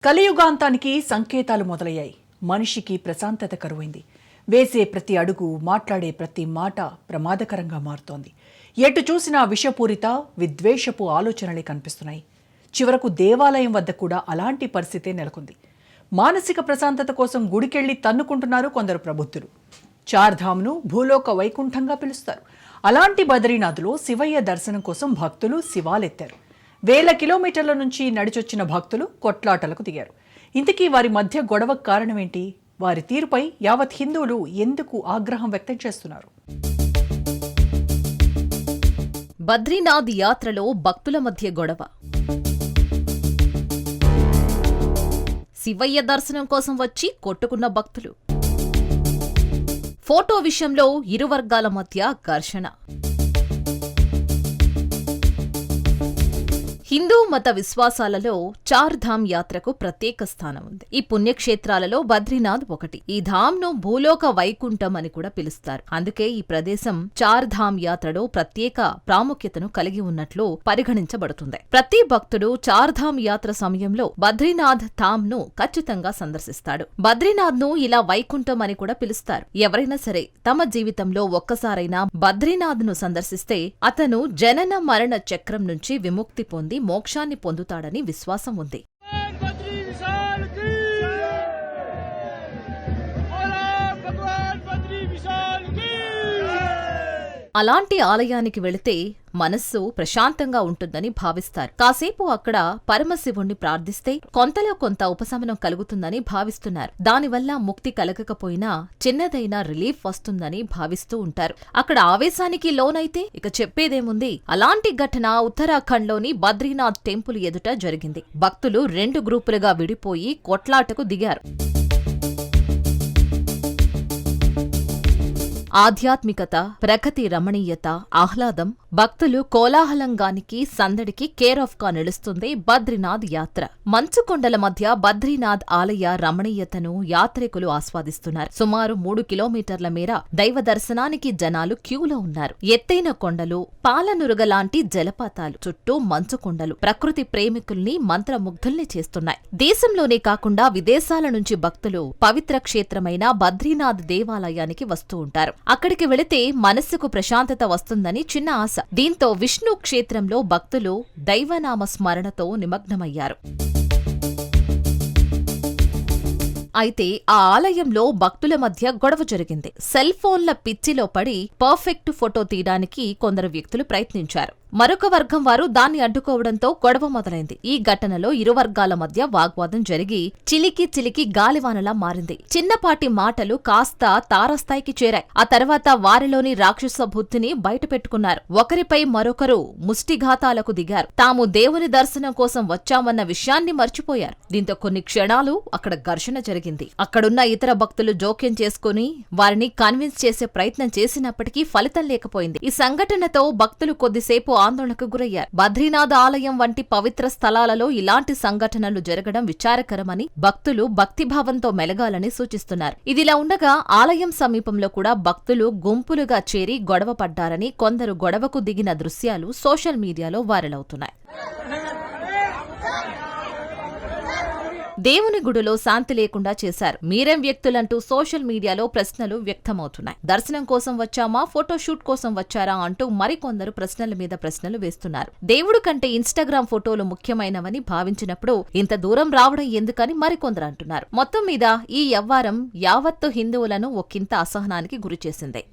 కలియుగాంతానికి సంకేతాలు మొదలయ్యాయి. మనిషికి ప్రశాంతత కరువైంది. వేసే ప్రతి అడుగు, మాట్లాడే ప్రతి మాట ప్రమాదకరంగా మారుతోంది. ఎటు చూసినా విషపూరిత, విద్వేషపు ఆలోచనలే కనిపిస్తున్నాయి. చివరకు దేవాలయం వద్ద కూడా అలాంటి పరిస్థితే నెలకొంది. మానసిక ప్రశాంతత కోసం గుడికెళ్లి తన్నుకుంటున్నారు కొందరు ప్రబుద్ధులు. చార్ధామ్ను భూలోక వైకుంఠంగా పిలుస్తారు. అలాంటి బద్రీనాథ్లో శివయ్య దర్శనం కోసం భక్తులు శివాలెత్తారు. వేల కిలోమీటర్ల నుంచి నడిచొచ్చిన భక్తులు కొట్లాటలకు దిగారు. ఇంతకీ వారి మధ్య గొడవకు కారణమేంటి? వారి తీరుపై యావత్ హిందువులు ఎందుకు ఆగ్రహం వ్యక్తం చేస్తున్నారు? బద్రీనాథ్ యాత్రలో భక్తుల మధ్య గొడవ. శివయ్య దర్శనం కోసం వచ్చి కొట్టుకున్న భక్తులు. ఫోటో విషయంలో ఇరు వర్గాల మధ్య ఘర్షణ. హిందూ మత విశ్వాసాలలో చార్ధామ్ యాత్రకు ప్రత్యేక స్థానం ఉంది. ఈ పుణ్యక్షేత్రాలలో బద్రీనాథ్ ఒకటి. ఈ ధామ్ను భూలోక వైకుంఠం అని కూడా పిలుస్తారు. అందుకే ఈ ప్రదేశం చార్ధామ్ యాత్రలో ప్రత్యేక ప్రాముఖ్యతను కలిగి ఉన్నట్లు పరిగణించబడుతుంది. ప్రతి భక్తుడు చార్ధామ్ యాత్ర సమయంలో బద్రీనాథ్ ధామ్ను ఖచ్చితంగా సందర్శిస్తాడు. బద్రీనాథ్ను ఇలా వైకుంఠం అని కూడా పిలుస్తారు. ఎవరైనా సరే తమ జీవితంలో ఒక్కసారైనా బద్రీనాథ్ను సందర్శిస్తే అతను జనన మరణ చక్రం నుంచి విముక్తి పొంది మోక్షాన్ని పొందుతాడని విశ్వాసం ఉంది. అలాంటి ఆలయానికి వెళితే మనస్సు ప్రశాంతంగా ఉంటుందని భావిస్తారు. కాసేపు అక్కడ పరమశివుణ్ణి ప్రార్థిస్తే కొంతలో కొంత ఉపశమనం కలుగుతుందని భావిస్తున్నారు. దానివల్ల ముక్తి కలగకపోయినా చిన్నదైనా రిలీఫ్ వస్తుందని భావిస్తూ ఉంటారు. అక్కడ ఆవేశానికి లోనైతే ఇక చెప్పేదేముంది. అలాంటి ఘటన ఉత్తరాఖండ్లోని బద్రీనాథ్ టెంపుల్ ఎదుట జరిగింది. భక్తులు 2 గ్రూపులుగా విడిపోయి కొట్లాటకు దిగారు. ఆధ్యాత్మికత, ప్రకృతి రమణీయత, ఆహ్లాదం, భక్తులు కోలాహలంగానికి సందడికి కేర్ ఆఫ్ గా నిలుస్తుంది బద్రీనాథ్ యాత్ర. మంచుకొండల మధ్య బద్రీనాథ్ ఆలయ రమణీయతను యాత్రికులు ఆస్వాదిస్తున్నారు. సుమారు 3 కిలోమీటర్ల మేర దైవ దర్శనానికి జనాలు క్యూలో ఉన్నారు. ఎత్తైన కొండలు, పాలనురుగలాంటి జలపాతాలు, చుట్టూ మంచుకొండలు ప్రకృతి ప్రేమికుల్ని మంత్రముగ్ధుల్ని చేస్తున్నాయి. దేశంలోనే కాకుండా విదేశాల నుంచి భక్తులు పవిత్ర క్షేత్రమైన బద్రీనాథ్ దేవాలయానికి వస్తూ ఉంటారు. అక్కడికి వెళితే మనస్సుకు ప్రశాంతత వస్తుందని చిన్న ఆశ. దీంతో విష్ణు క్షేత్రంలో భక్తులు దైవనామ స్మరణతో నిమగ్నమయ్యారు. అయితే ఆ ఆలయంలో భక్తుల మధ్య గొడవ జరిగింది. సెల్ ఫోన్ల పిచ్చిలో పడి పర్ఫెక్ట్ ఫోటో తీయడానికి కొందరు వ్యక్తులు ప్రయత్నించారు. మరొక వర్గం వారు దాన్ని అడ్డుకోవడంతో గొడవ మొదలైంది. ఈ ఘటనలో ఇరు వర్గాల మధ్య వాగ్వాదం జరిగి చిలికి గాలివానలా మారింది. చిన్నపాటి మాటలు కాస్త తారస్థాయికి చేరాయి. ఆ తర్వాత వారిలోని రాక్షస బుద్ధిని బయటపెట్టుకున్నారు. ఒకరిపై మరొకరు ముష్టిఘాతాలకు దిగారు. తాము దేవుని దర్శనం కోసం వచ్చామన్న విషయాన్ని మర్చిపోయారు. దీంతో కొన్ని క్షణాలు అక్కడ ఘర్షణ జరిగింది. అక్కడున్న ఇతర భక్తులు జోక్యం చేసుకుని వారిని కన్విన్స్ చేసే ప్రయత్నం చేసినప్పటికీ ఫలితం లేకపోయింది. ఈ సంఘటనతో భక్తులు కొద్దిసేపు ఆందోళనకు గురయ్యారు. బద్రీనాథ్ ఆలయం వంటి పవిత్ర స్థలాలలో ఇలాంటి సంఘటనలు జరగడం విచారకరమని, భక్తులు భక్తిభావంతో మెలగాలని సూచిస్తున్నారు. ఇదిలా ఉండగా ఆలయం సమీపంలో కూడా భక్తులు గుంపులుగా చేరి గొడవ పడ్డారని, కొందరు గొడవకు దిగిన దృశ్యాలు సోషల్ మీడియాలో వైరల్ అవుతున్నాయి. దేవుని గుడిలో శాంతి లేకుండా చేశారు. మీరేం వ్యక్తులంటూ సోషల్ మీడియాలో ప్రశ్నలు వ్యక్తమవుతున్నాయి. దర్శనం కోసం వచ్చామా, ఫోటోషూట్ కోసం వచ్చారా అంటూ మరికొందరు ప్రశ్నల మీద ప్రశ్నలు వేస్తున్నారు. దేవుడు కంటే ఇన్స్టాగ్రామ్ ఫోటోలు ముఖ్యమైనవని భావించినప్పుడు ఇంత దూరం రావడం ఎందుకని మరికొందరు అంటున్నారు. మొత్తం మీద ఈ వ్యవహారం యావత్తు హిందువులను ఒకంత అసహనానికి గురిచేసింది.